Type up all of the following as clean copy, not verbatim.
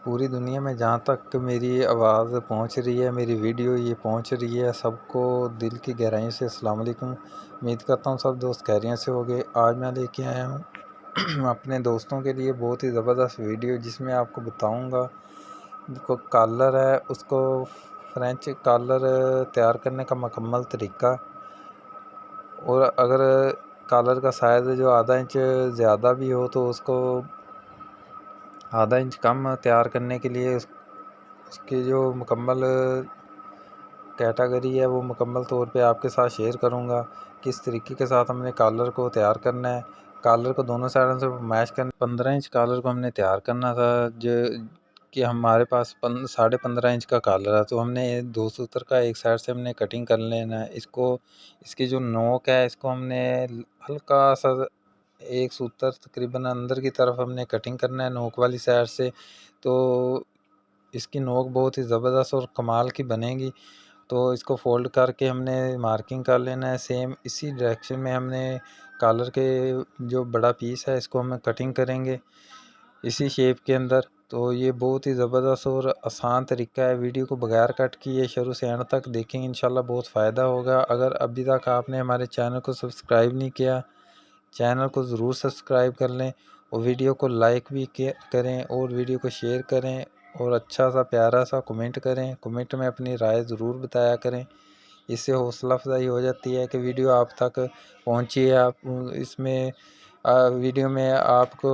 पूरी दुनिया में जहाँ तक मेरी आवाज़ पहुँच रही है, मेरी वीडियो ये पहुँच रही है, सबको दिल की गहराई से अस्सलाम वालेकुम। उम्मीद करता हूँ सब दोस्त खैरियत से होंगे। आज मैं लेके आया हूँ अपने दोस्तों के लिए बहुत ही ज़बरदस्त वीडियो, जिसमें आपको बताऊँगा जो कॉलर है उसको फ्रेंच कॉलर तैयार करने का मुकम्मल तरीका। और अगर कॉलर का साइज़ जो आधा इंच ज़्यादा भी हो तो उसको आधा इंच कम तैयार करने के लिए उसकी जो मुकम्मल कैटेगरी है वो मुकम्मल तौर पे आपके साथ शेयर करूँगा। किस तरीके के साथ हमने कॉलर को तैयार करना है। कॉलर को दोनों साइडों से मैश करना, 15 इंच कॉलर को हमने तैयार करना था। जो कि हमारे पास 15.5 इंच का कॉलर है, तो हमने 2 सूत्र का एक साइड से हमने कटिंग कर लेना है। इसकी जो नोक है इसको हमने हल्का सा एक सूत्र तकरीबन अंदर की तरफ हमने कटिंग करना है नोक वाली साइड से। तो इसकी नोक बहुत ही ज़बरदस्त और कमाल की बनेगी। तो इसको फ़ोल्ड करके हमने मार्किंग कर लेना है। सेम इसी डायरेक्शन में हमने कॉलर के जो बड़ा पीस है इसको हम कटिंग करेंगे इसी शेप के अंदर। तो ये बहुत ही ज़बरदस्त और आसान तरीका है। वीडियो को बगैर कट किए शुरू से एंड तक देखेंगे, इंशाल्लाह बहुत फ़ायदा होगा। अगर अभी तक आपने हमारे चैनल को सब्सक्राइब नहीं किया, चैनल को ज़रूर सब्सक्राइब कर लें और वीडियो को लाइक भी करें और वीडियो को शेयर करें और अच्छा सा प्यारा सा कमेंट करें। कमेंट में अपनी राय ज़रूर बताया करें, इससे हौसला अफजाई हो जाती है कि वीडियो आप तक पहुंची है। आप इसमें वीडियो में आपको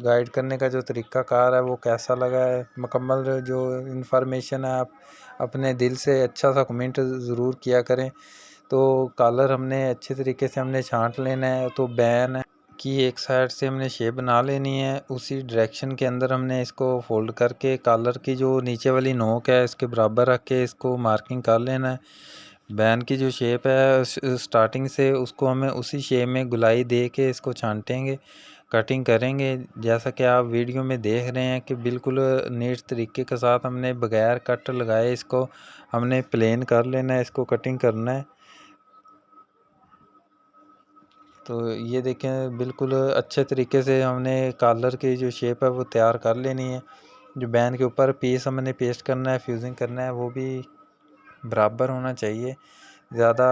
गाइड करने का जो तरीक़ाकार है वो कैसा लगा है, मुकम्मल जो इन्फॉर्मेशन है आप अपने दिल से अच्छा सा कमेंट ज़रूर किया करें। तो कॉलर हमने अच्छे तरीके से हमने छांट लेना है। तो बैन की एक साइड से हमने शेप बना लेनी है, उसी डायरेक्शन के अंदर हमने इसको फोल्ड करके कॉलर की जो नीचे वाली नोक है इसके बराबर रख के इसको मार्किंग कर लेना है। बैन की जो शेप है स्टार्टिंग से उसको हमें उसी शेप में गुलाई दे के इसको छांटेंगे, कटिंग करेंगे। जैसा कि आप वीडियो में देख रहे हैं कि बिल्कुल नीट तरीके के साथ हमने बगैर कट लगाए इसको हमने प्लेन कर लेना है, इसको कटिंग करना है। तो ये देखें बिल्कुल अच्छे तरीके से हमने कॉलर की जो शेप है वो तैयार कर लेनी है। जो बैन के ऊपर पीस हमने पेस्ट करना है, फ्यूजिंग करना है, वो भी बराबर होना चाहिए, ज़्यादा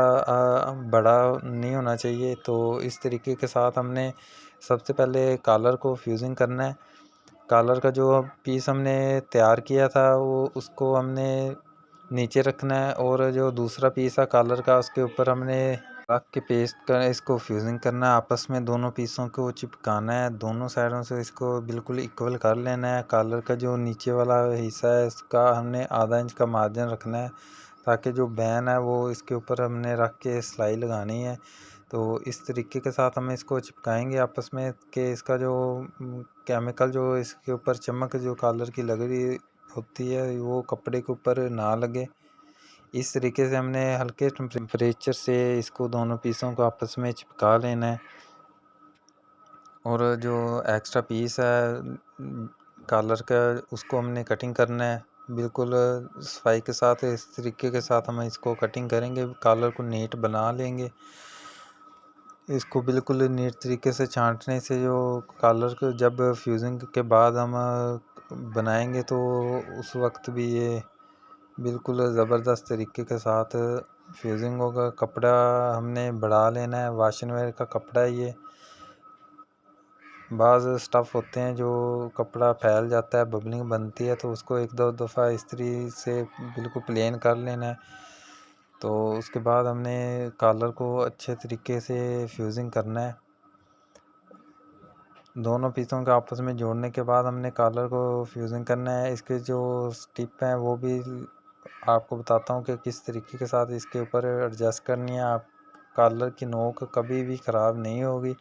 बड़ा नहीं होना चाहिए। तो इस तरीके के साथ हमने सबसे पहले कॉलर को फ्यूजिंग करना है। कॉलर का जो पीस हमने तैयार किया था वो उसको हमने नीचे रखना है और जो दूसरा पीस है कॉलर का उसके ऊपर हमने रख के पेस्ट कर इसको फ्यूजिंग करना है। आपस में दोनों पीसों को चिपकाना है, दोनों साइडों से इसको बिल्कुल इक्वल कर लेना है। कॉलर का जो नीचे वाला हिस्सा है इसका हमने आधा इंच का मार्जिन रखना है, ताकि जो बैन है वो इसके ऊपर हमने रख के सिलाई लगानी है। तो इस तरीके के साथ हम इसको चिपकाएंगे आपस में कि इसका जो केमिकल जो इसके ऊपर चमक जो कॉलर की लग रही होती है वो कपड़े के ऊपर ना लगे। इस तरीके से हमने हल्के टेम्परेचर से इसको दोनों पीसों को आपस में चिपका लेना है। और जो एक्स्ट्रा पीस है कॉलर का उसको हमने कटिंग करना है बिल्कुल सफाई के साथ। इस तरीके के साथ हम इसको कटिंग करेंगे, कॉलर को नीट बना लेंगे। इसको बिल्कुल नीट तरीके से छांटने से जो कॉलर को जब फ्यूजिंग के बाद हम बनाएंगे तो उस वक्त भी ये बिल्कुल ज़बरदस्त तरीके के साथ फ्यूजिंग होगा। कपड़ा हमने बढ़ा लेना है, वाशन वेयर का कपड़ा है ये। बाज़ स्टफ़ होते हैं जो कपड़ा फैल जाता है, बबलिंग बनती है, तो उसको एक दो दफ़ा इस्त्री से बिल्कुल प्लेन कर लेना है। तो उसके बाद हमने कॉलर को अच्छे तरीके से फ्यूजिंग करना है। दोनों पीसों को आपस में जोड़ने के बाद हमने कॉलर को फ्यूजिंग करना है। इसके जो स्टिप हैं वो भी आपको बताता हूँ कि किस तरीके के साथ इसके ऊपर एडजस्ट करनी है। आप कॉलर की नोक कभी भी ख़राब नहीं होगी।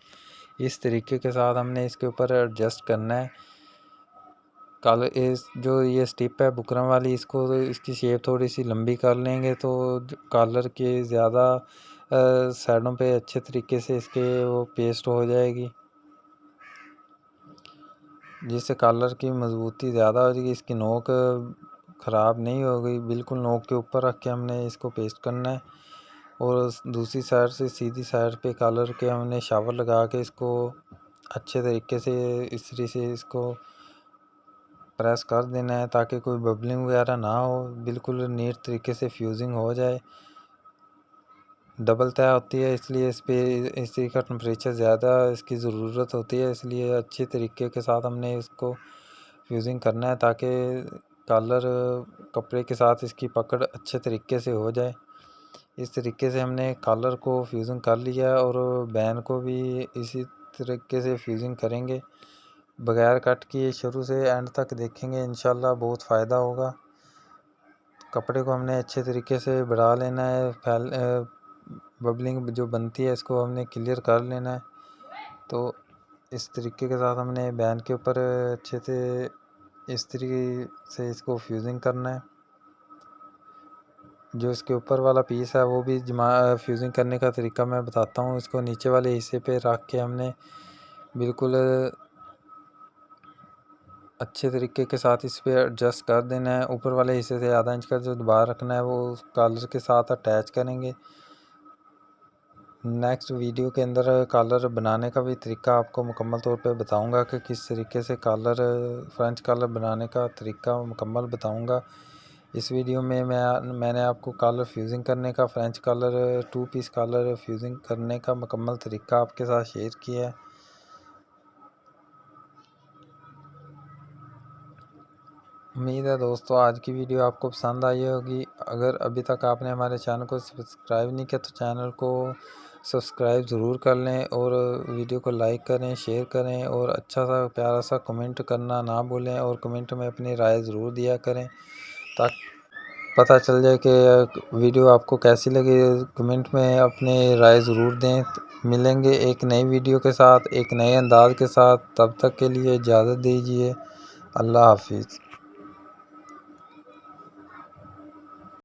इस तरीके के साथ हमने इसके ऊपर एडजस्ट करना है। कॉलर इस जो ये स्टिप है बुकरम वाली, इसको इसकी शेप थोड़ी सी लंबी कर लेंगे तो कॉलर के ज़्यादा साइडों पे अच्छे तरीके से इसके वो पेस्ट हो जाएगी, जिससे कॉलर की मज़बूती ज़्यादा हो जाएगी। इसकी नोक ख़राब नहीं होगी। बिल्कुल नोक के ऊपर रख के हमने इसको पेस्ट करना है और दूसरी साइड से सीधी साइड पे कॉलर के हमने शावर लगा के इसको अच्छे तरीके से इस्त्री से इसको प्रेस कर देना है ताकि कोई बबलिंग वगैरह ना हो, बिल्कुल नीट तरीके से फ्यूजिंग हो जाए। डबल तय होती है इसलिए इस पे इसी का टेम्परेचर ज़्यादा इसकी ज़रूरत होती है, इसलिए अच्छी तरीके के साथ हमने इसको फ्यूजिंग करना है ताकि कॉलर कपड़े के साथ इसकी पकड़ अच्छे तरीके से हो जाए। इस तरीके से हमने कॉलर को फ्यूजिंग कर लिया और बैन को भी इसी तरीके से फ्यूजिंग करेंगे बगैर कट किए। शुरू से एंड तक देखेंगे, इंशाल्लाह बहुत फ़ायदा होगा। कपड़े को हमने अच्छे तरीके से बढ़ा लेना है, बबलिंग जो बनती है इसको हमने क्लियर कर लेना है। तो इस तरीके के साथ हमने बैन के ऊपर अच्छे से इस तरीके से इसको फ्यूजिंग करना है। जो इसके ऊपर वाला पीस है वो भी फ्यूजिंग करने का तरीका मैं बताता हूँ। इसको नीचे वाले हिस्से पे रख के हमने बिल्कुल अच्छे तरीके के साथ इस पे एडजस्ट कर देना है। ऊपर वाले हिस्से से आधा इंच का जो दबाव रखना है वो कॉलर के साथ अटैच करेंगे। नेक्स्ट वीडियो के अंदर कॉलर बनाने का भी तरीका आपको मुकम्मल तौर पे बताऊंगा कि किस तरीके से कॉलर फ्रेंच कॉलर बनाने का तरीका मुकम्मल बताऊंगा। इस वीडियो में मैंने आपको कॉलर फ्यूजिंग करने का, French collar 2 piece collar fusing करने का मुकम्मल तरीका आपके साथ शेयर किया है। उम्मीद है दोस्तों आज की वीडियो आपको पसंद आई होगी। अगर अभी तक आपने हमारे चैनल को सब्सक्राइब नहीं किया तो चैनल को सब्सक्राइब ज़रूर कर लें और वीडियो को लाइक करें, शेयर करें और अच्छा सा प्यारा सा कमेंट करना ना भूलें और कमेंट में अपनी राय ज़रूर दिया करें ताकि पता चल जाए कि वीडियो आपको कैसी लगी। कमेंट में अपनी राय ज़रूर दें। मिलेंगे एक नई वीडियो के साथ, एक नए अंदाज के साथ। तब तक के लिए इजाज़त दीजिए। अल्लाह हाफिज़।